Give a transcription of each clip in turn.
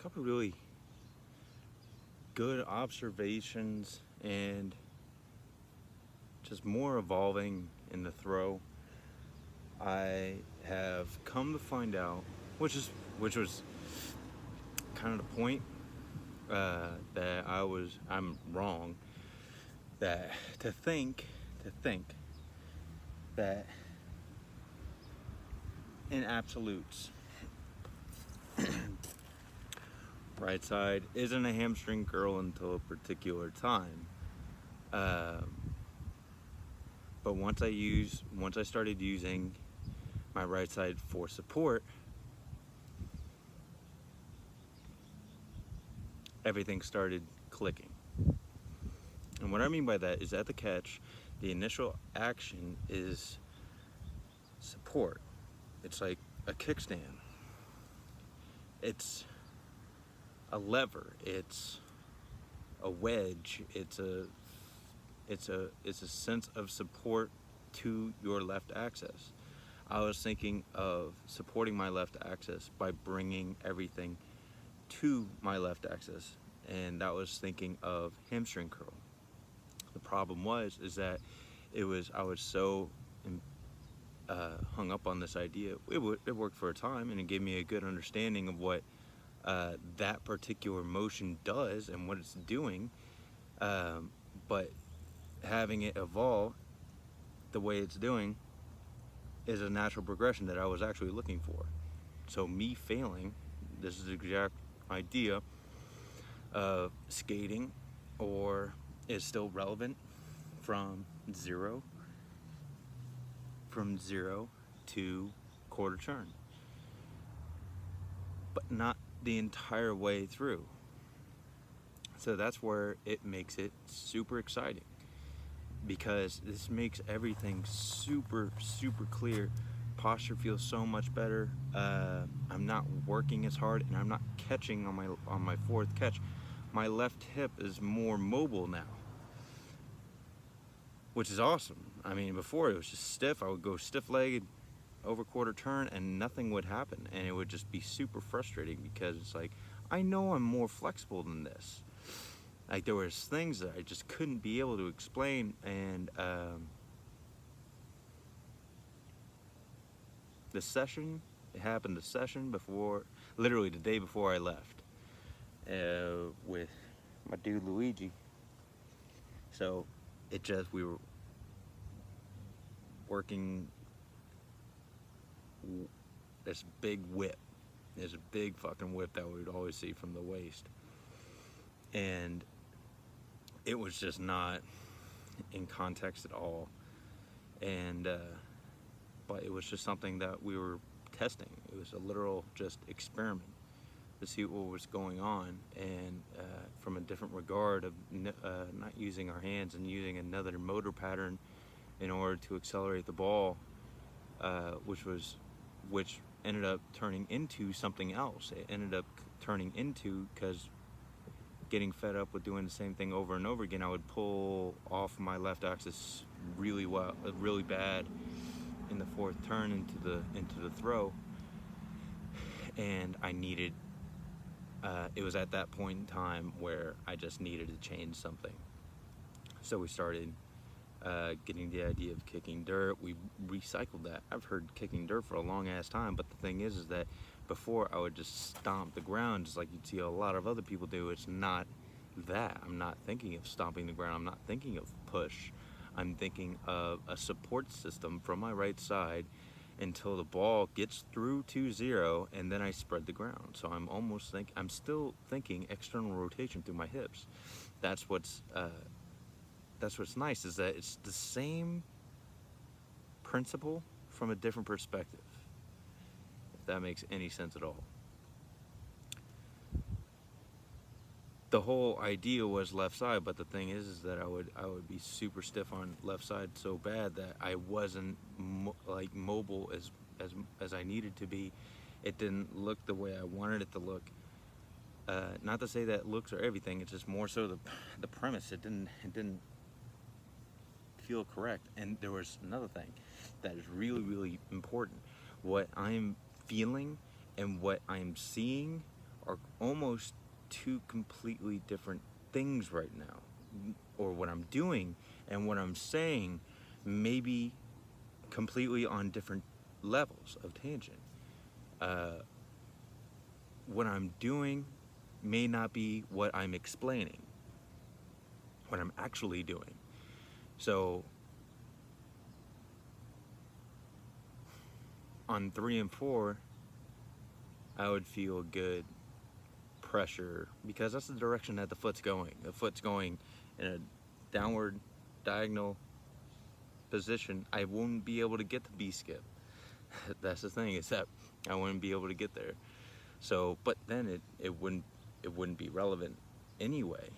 couple really good observations and just more evolving in the throw. I have come to find out, which was kind of the point, that I'm wrong. That to think that in absolutes, right side isn't a hamstring curl until a particular time. But once I started using my right side for support, everything started clicking. And what I mean by that is at the catch, the initial action is support. It's like a kickstand. It's a lever. It's a wedge. It's a sense of support to your left axis. I was thinking of supporting my left axis by bringing everything to my left axis, and that was thinking of hamstring curl. The problem is that I was so hung up on this idea. It worked for a time, and it gave me a good understanding of what that particular motion does and what it's doing. But having it evolve the way it's doing is a natural progression that I was actually looking for. So me failing, this is the exact idea of skating, or is still relevant from zero to quarter turn, but not the entire way through. So that's where it makes it super exciting, because this makes everything super clear. Posture feels so much better. I'm not working as hard, and I'm not catching on my fourth catch. My left hip is more mobile now, which is awesome. I mean, before it was just stiff. I would go stiff-legged over quarter turn and nothing would happen, and it would just be super frustrating, because it's like, I know I'm more flexible than this. Like, there was things that I just couldn't be able to explain, and it happened the session before, literally the day before I left, with my dude Luigi. So we were working this big whip. There's a big fucking whip that we would always see from the waist, and it was just not in context at all. And but it was just something that we were testing. It was a literal just experiment to see what was going on, and from a different regard of not using our hands and using another motor pattern in order to accelerate the ball, which ended up turning into something else. It ended up turning into, because getting fed up with doing the same thing over and over again, I would pull off my left axis really bad in the fourth turn into the throw, and I needed. It was at that point in time where I just needed to change something. So we started getting the idea of kicking dirt. We recycled that. I've heard kicking dirt for a long ass time, but the thing is that before I would just stomp the ground just like you'd see a lot of other people do. It's not that. I'm not thinking of stomping the ground. I'm not thinking of push. I'm thinking of a support system from my right side until the ball gets through to zero, and then I spread the ground. So I'm still thinking external rotation through my hips. That's what's nice, is that it's the same principle from a different perspective, if that makes any sense at all. The whole idea was left side, but the thing is that I would be super stiff on left side so bad that I wasn't mobile as I needed to be. It didn't look the way I wanted it to look. Not to say that looks are everything. It's just more so the premise. It didn't feel correct. And there was another thing that is really important. What I'm feeling and what I'm seeing are almost two completely different things right now. Or what I'm doing and what I'm saying may be completely on different levels of tangent. What I'm doing may not be what I'm explaining, what I'm actually doing. So on 3 and 4, I would feel good pressure because that's the direction that the foot's going. The foot's going in a downward diagonal position. I wouldn't be able to get the B skip. That's the thing, is that I wouldn't be able to get there. So, but then it wouldn't be relevant anyway.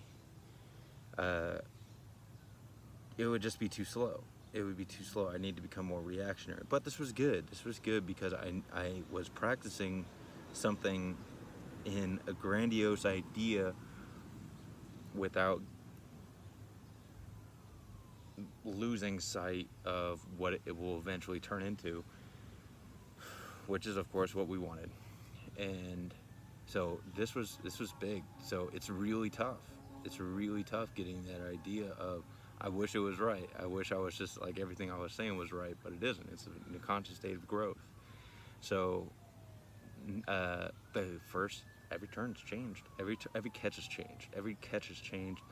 It would just be too slow. It would be too slow. I need to become more reactionary. But this was good. This was good because I was practicing something in a grandiose idea without losing sight of what it will eventually turn into, which is of course what we wanted. And so this was big. So it's really tough. It's really tough getting that idea of, I wish it was right. I wish I was just like everything I was saying was right, but it isn't. It's a conscious state of growth. So the first, every turn's changed. Every catch has changed. Every catch has changed,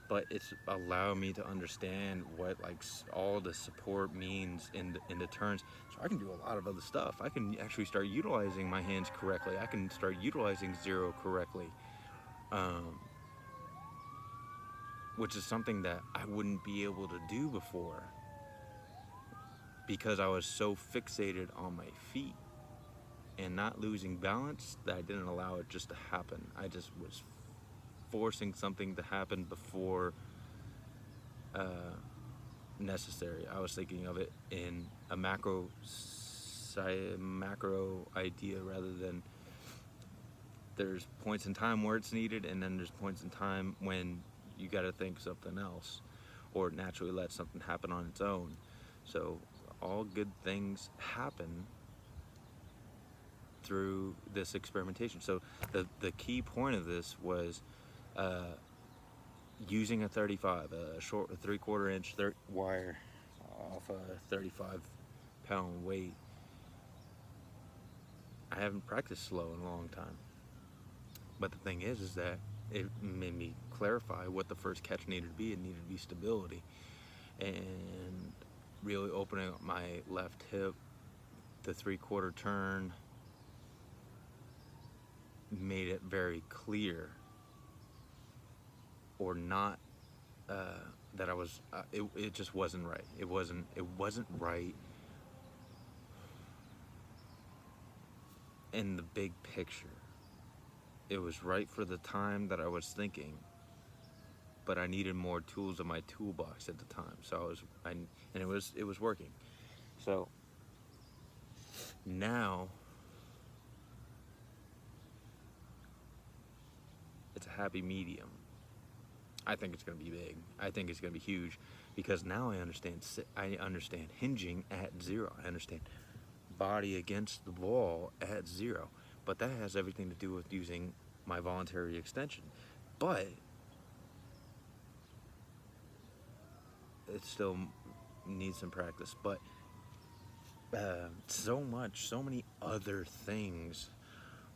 but it's allowed me to understand what like all the support means in the turns. So I can do a lot of other stuff. I can actually start utilizing my hands correctly. I can start utilizing zero correctly. Which is something that I wouldn't be able to do before because I was so fixated on my feet and not losing balance that I didn't allow it just to happen. I just was forcing something to happen before necessary. I was thinking of it in a macro idea rather than there's points in time where it's needed, and then there's points in time when you got to think something else or naturally let something happen on its own. So all good things happen through this experimentation. So the key point of this was using a 35, a short 3/4 inch wire off a 35-pound weight. I haven't practiced slow in a long time. But the thing is that it made me clarify what the first catch needed to be. It needed to be stability. And really opening up my left hip, the 3/4 turn made it very clear, or not, that I was, it just wasn't right. It wasn't right in the big picture. It was right for the time that I was thinking, but I needed more tools in my toolbox at the time. So and it was working. So now it's a happy medium. I think it's going to be big. I think it's going to be huge because now I understand hinging at zero. I understand body against the wall at zero. But that has everything to do with using my voluntary extension. But it still needs some practice. But so many other things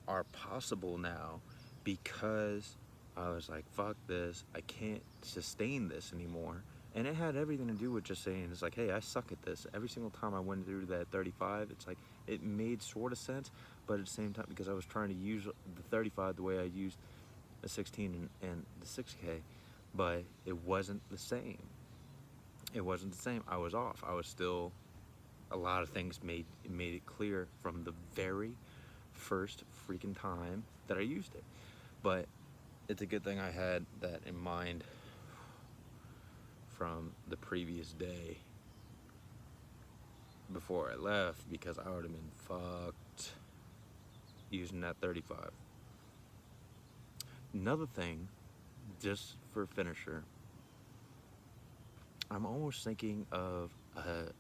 are possible now because I was like, fuck this, I can't sustain this anymore. And it had everything to do with just saying, it's like, hey, I suck at this. Every single time I went through that 35, it's like, it made sort of sense, but at the same time, because I was trying to use the 35 the way I used a 16 and the 6K, but it wasn't the same. It wasn't the same. I was off. I was still, a lot of things made it clear from the very first freaking time that I used it. But it's a good thing I had that in mind from the previous day before I left, because I would have been fucked using that 35. Another thing, just for finisher, I'm almost thinking of a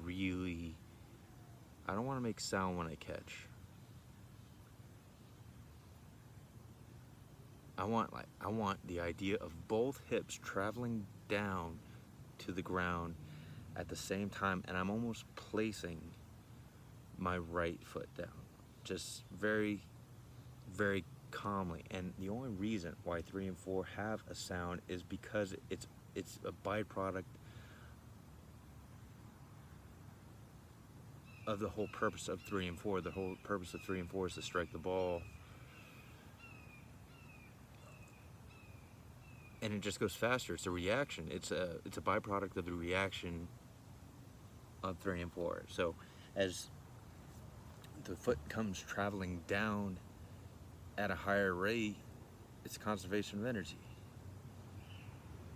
really, I don't want to make sound when I catch. I want the idea of both hips traveling down to the ground at the same time, and I'm almost placing my right foot down, just very, very calmly. And the only reason why 3 and 4 have a sound is because it's a byproduct of the whole purpose of 3 and 4. The whole purpose of 3 and 4 is to strike the ball, and it just goes faster. It's a reaction. It's a byproduct of the reaction of 3 and 4. So as the foot comes traveling down at a higher rate, it's conservation of energy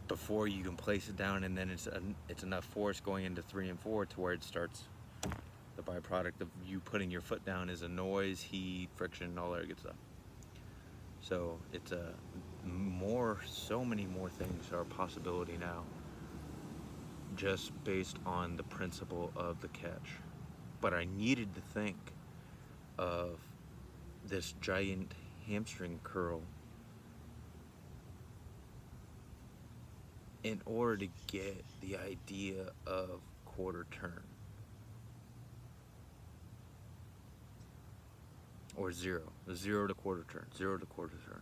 before you can place it down, and then it's enough force going into 3 and 4 to where it starts. The byproduct of you putting your foot down is a noise, heat, friction, all that good stuff. So it's so many more things are a possibility now, just based on the principle of the catch. But I needed to think of this giant hamstring curl in order to get the idea of quarter turn. Or zero to quarter turn, 0 to quarter turn.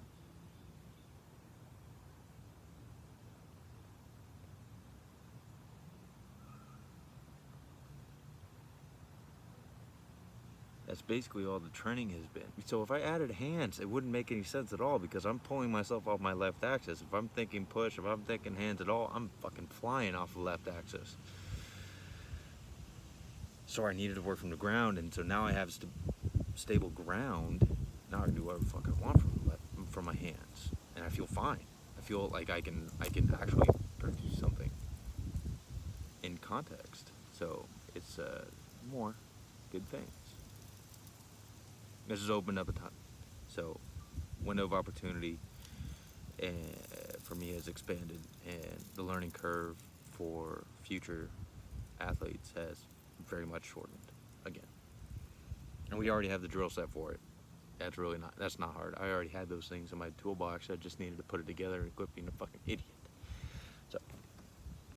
That's basically all the training has been. So if I added hands, it wouldn't make any sense at all, because I'm pulling myself off my left axis. If I'm thinking push, if I'm thinking hands at all, I'm fucking flying off the left axis. So I needed to work from the ground, and so now I have stable ground. Now I can do whatever the fuck I want from my hands, and I feel fine. I feel like I can actually produce something in context. So it's more good things. This has opened up a ton. So window of opportunity for me has expanded, and the learning curve for future athletes has very much shortened again. And we already have the drill set for it. That's not hard. I already had those things in my toolbox. I just needed to put it together and quit being a fucking idiot.